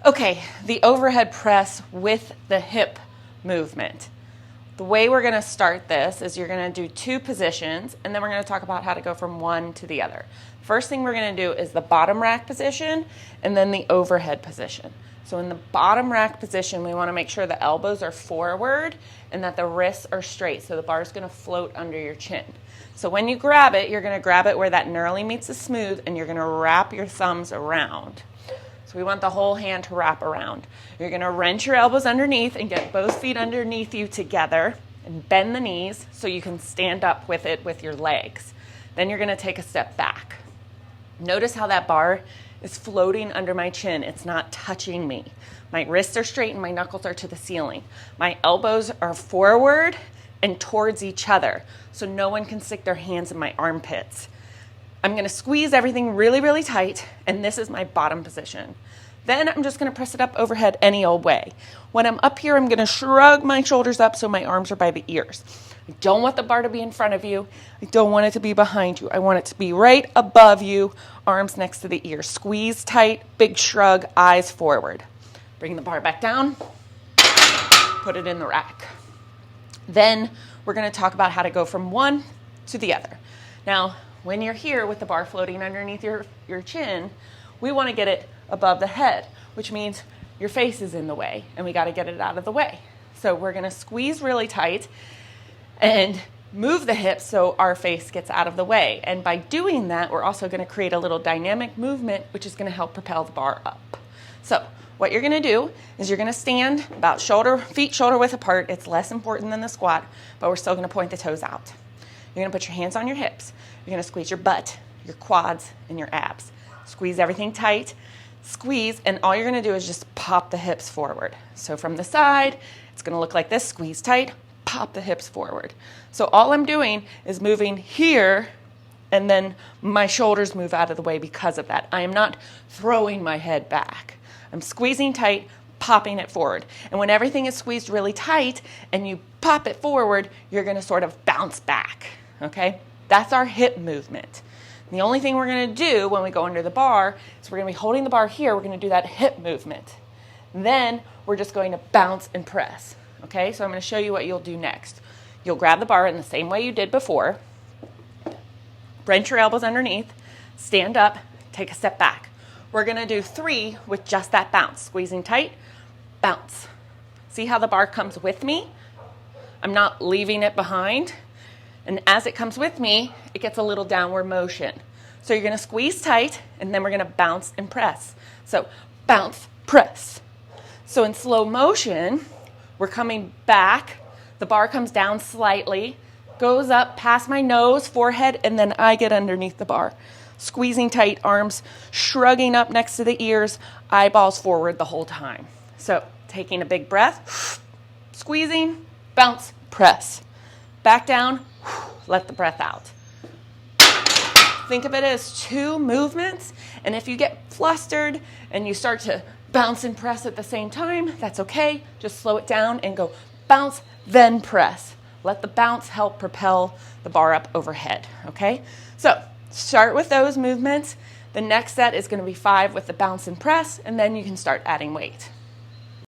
Okay, the overhead press with the hip movement. The way we're going to start this is you're going to do 2 positions, and then we're going to talk about how to go from one to the other. First thing we're going to do is the bottom rack position and then the overhead position. So in the bottom rack position, we want to make sure the elbows are forward and that the wrists are straight. So the bar is going to float under your chin. So when you grab it, you're going to grab it where that knurling meets the smooth, and you're going to wrap your thumbs around. So we want the whole hand to wrap around. You're going to wrench your elbows underneath and get both feet underneath you together and bend the knees so you can stand up with it with your legs. Then you're going to take a step back. Notice how that bar is floating under my chin. It's not touching me. My wrists are straight and my knuckles are to the ceiling. My elbows are forward and towards each other so no one can stick their hands in my armpits. I'm going to squeeze everything really, really tight, and this is my bottom position. Then I'm just going to press it up overhead any old way. When I'm up here, I'm going to shrug my shoulders up so my arms are by the ears. I don't want the bar to be in front of you. I don't want it to be behind you. I want it to be right above you, arms next to the ears. Squeeze tight, big shrug, eyes forward. Bring the bar back down, put it in the rack. Then we're going to talk about how to go from one to the other. Now, when you're here with the bar floating underneath your chin, we want to get it above the head, which means your face is in the way, and we got to get it out of the way. So we're going to squeeze really tight and move the hips so our face gets out of the way. And by doing that, we're also going to create a little dynamic movement, which is going to help propel the bar up. So what you're going to do is you're going to stand about feet shoulder width apart. It's less important than the squat, but we're still going to point the toes out. You're going to put your hands on your hips. You're going to squeeze your butt, your quads, and your abs. Squeeze everything tight. Squeeze, and all you're going to do is just pop the hips forward. So from the side, it's going to look like this. Squeeze tight, pop the hips forward. So all I'm doing is moving here, and then my shoulders move out of the way because of that. I am not throwing my head back. I'm squeezing tight, popping it forward. And when everything is squeezed really tight and you pop it forward, you're going to sort of bounce back. Okay? That's our hip movement. And the only thing we're going to do when we go under the bar is we're going to be holding the bar here. We're going to do that hip movement. Then we're just going to bounce and press. Okay? So I'm going to show you what you'll do next. You'll grab the bar in the same way you did before. Wrench your elbows underneath. Stand up. Take a step back. We're going to do 3 with just that bounce. Squeezing tight. Bounce. See how the bar comes with me? I'm not leaving it behind. And as it comes with me, it gets a little downward motion. So you're going to squeeze tight, and then we're going to bounce and press. So bounce, press. So in slow motion, we're coming back. The bar comes down slightly, goes up past my nose, forehead, and then I get underneath the bar. Squeezing tight, arms shrugging up next to the ears, eyeballs forward the whole time. So taking a big breath, squeezing, bounce, press. Back down, let the breath out. Think of it as 2 movements, and if you get flustered and you start to bounce and press at the same time, that's okay. Just slow it down and go bounce, then press. Let the bounce help propel the bar up overhead, okay? So start with those movements. The next set is going to be 5 with the bounce and press, and then you can start adding weight.